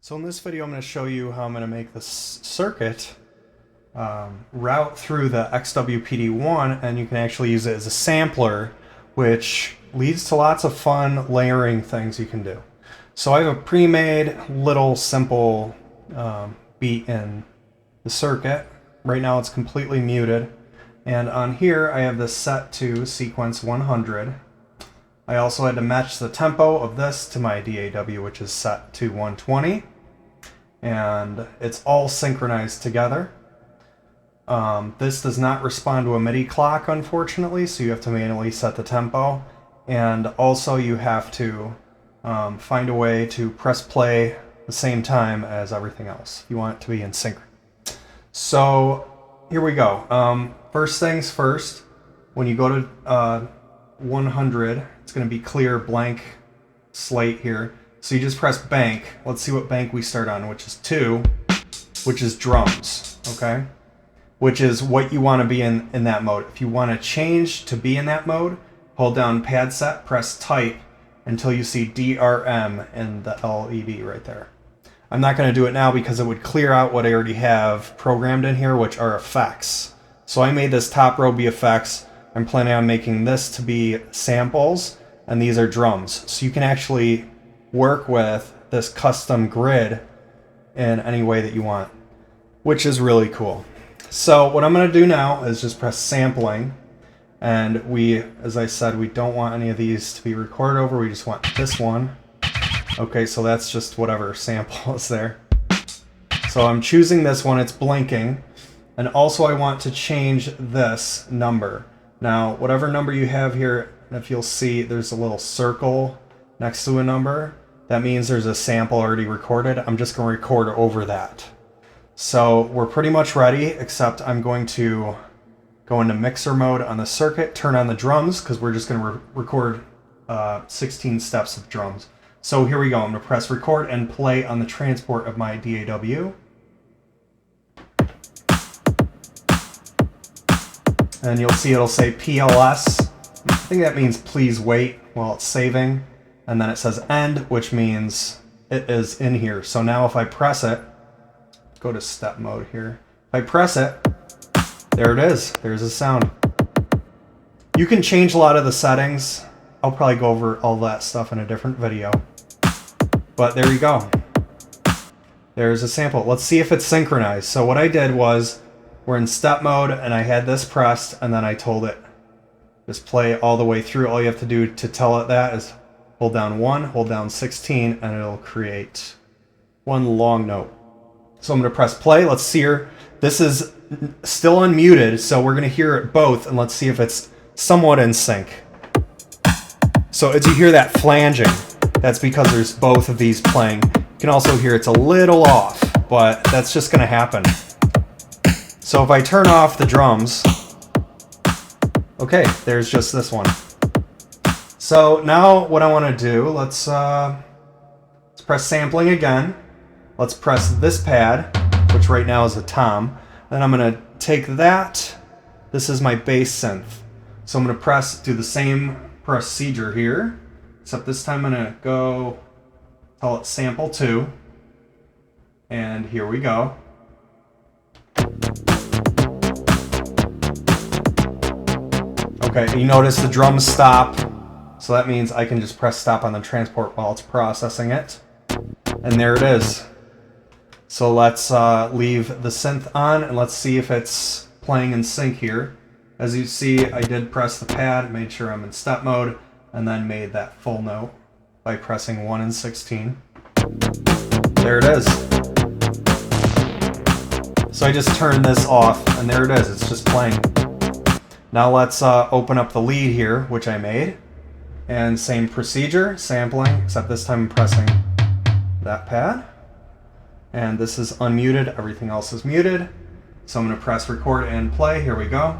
So in this video, I'm going to show you how I'm going to make this circuit route through the XWPD1, and you can actually use it as a sampler, which leads to lots of fun layering things you can do. So I have a pre-made little simple beat in the circuit. Right now it's completely muted. And on here I have this set to sequence 100. I also had to match the tempo of this to my DAW, which is set to 120. And it's all synchronized together. This does not respond to a MIDI clock, unfortunately, so you have to manually set the tempo. And also you have to find a way to press play the same time as everything else. You want it to be in sync. So here we go. First things first, when you go to 100, it's going to be clear blank slate here. So you just press bank. Let's see what bank we start on, which is 2, which is drums, okay? Which is what you want to be in that mode. If you want to change to be in that mode, hold down pad set, press type until you see DRM in the LED right there. I'm not going to do it now because it would clear out what I already have programmed in here, which are effects. So I made this top row be effects. I'm planning on making this to be samples, and these are drums. So you can actually work with this custom grid in any way that you want, which is really cool. So what I'm going to do now is just press sampling, and we, as I said, we don't want any of these to be recorded over, we just want this one. Okay, so that's just whatever sample is there. So I'm choosing this one, it's blinking, and also I want to change this number. Now, whatever number you have here, if you'll see, there's a little circle next to a number. That means there's a sample already recorded. I'm just going to record over that. So we're pretty much ready, except I'm going to go into mixer mode on the circuit, turn on the drums, because we're just going to record 16 steps of drums. So here we go. I'm going to press record and play on the transport of my DAW. And you'll see it'll say PLS. I think that means please wait while it's saving. And then it says end, which means it is in here. So now if I press it, go to step mode here. If I press it, there it is. There's a sound. You can change a lot of the settings. I'll probably go over all that stuff in a different video. But there you go. There's a sample. Let's see if it's synchronized. So what I did was, we're in step mode, and I had this pressed, and then I told it, just play all the way through. All you have to do to tell it that is hold down 1, hold down 16, and it'll create one long note. So I'm going to press play. Let's see here. This is still unmuted, so we're going to hear it both, and let's see if it's somewhat in sync. So as you hear that flanging, that's because there's both of these playing. You can also hear it's a little off, but that's just going to happen. So if I turn off the drums, okay, there's just this one. So now what I want to do, let's press sampling again. Let's press this pad, which right now is a tom. Then I'm going to take that. This is my bass synth. So I'm going to do the same procedure here, except this time I'm going to go, tell it sample 2. And here we go. Okay, you notice the drums stop, so that means I can just press stop on the transport while it's processing it. And there it is. So let's leave the synth on, and let's see if it's playing in sync here. As you see, I did press the pad, made sure I'm in step mode, and then made that full note by pressing 1 and 16. There it is. So I just turned this off, and there it is, it's just playing. Now let's open up the lead here, which I made. And same procedure, sampling, except this time I'm pressing that pad. And this is unmuted, everything else is muted. So I'm going to press record and play, here we go.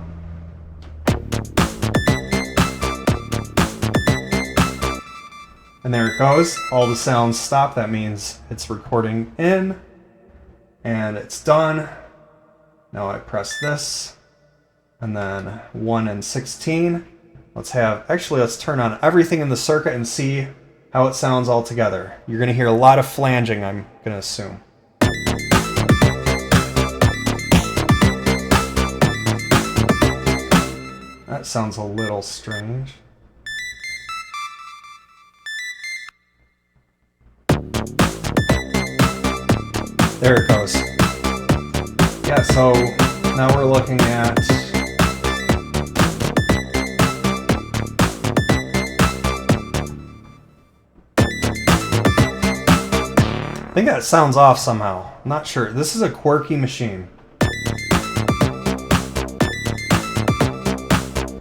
And there it goes, all the sounds stop, that means it's recording in. And it's done. Now I press this. And then 1 and 16. Let's turn on everything in the circuit and see how it sounds all together. You're going to hear a lot of flanging, I'm going to assume. That sounds a little strange. There it goes. Yeah, so now we're looking at I think that sounds off somehow. I'm not sure. This is a quirky machine.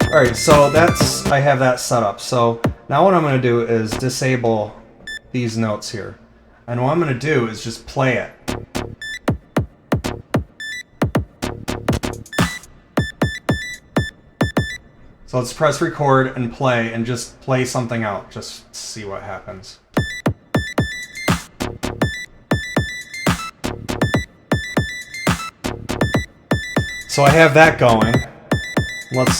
Alright, so I have that set up. So now what I'm going to do is disable these notes here. And what I'm going to do is just play it. So let's press record and play and just play something out. Just see what happens. So I have that going. Let's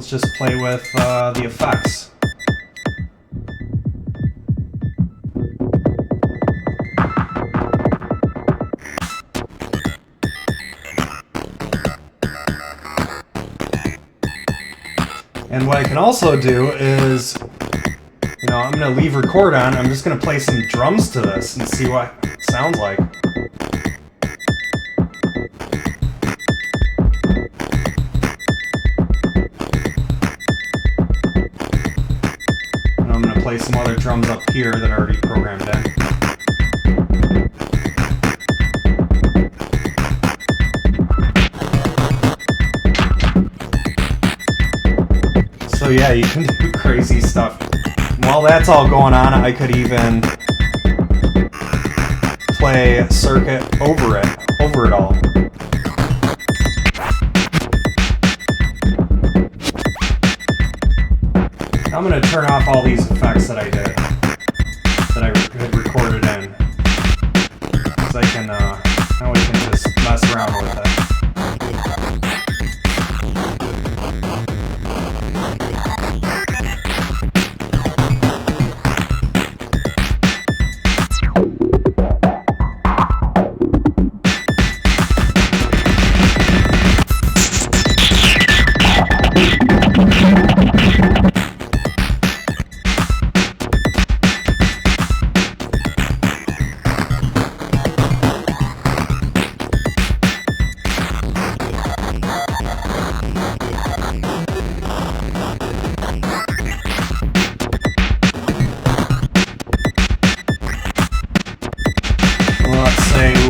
just play with the effects. And what I can also do is, I'm going to leave record on. I'm just going to play some drums to this and see what it sounds like. And I'm going to play some other drums up here that are already programmed in. So yeah, you can do crazy stuff. While that's all going on, I could even play a circuit over it all. I'm going to turn off all these effects that I did, that I had recorded in. So I can, now we can just mess around with it.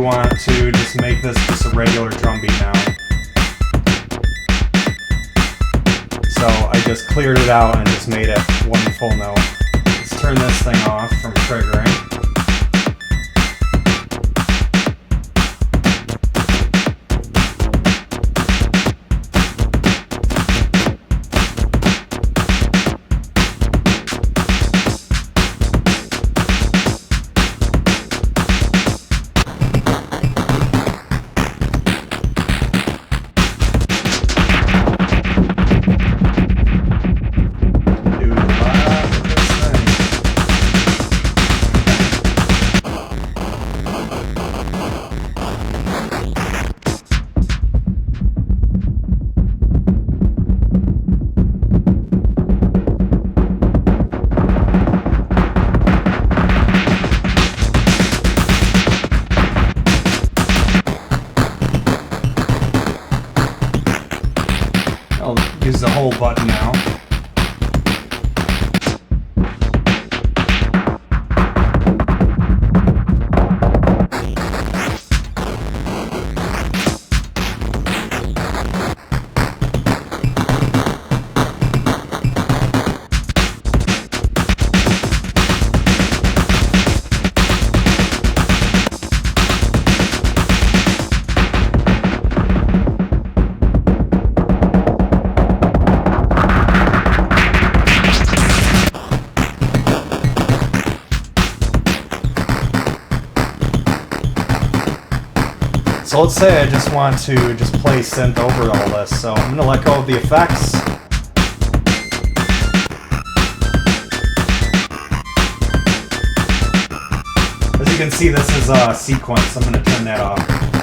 Want to just make this just a regular drum beat now. So I just cleared it out and just made it one full note. Let's turn this thing off from triggering. I'll use the whole button now. So let's say I just want to just play synth over all this, so I'm going to let go of the effects. you can see, this is a sequence. I'm going to turn that off.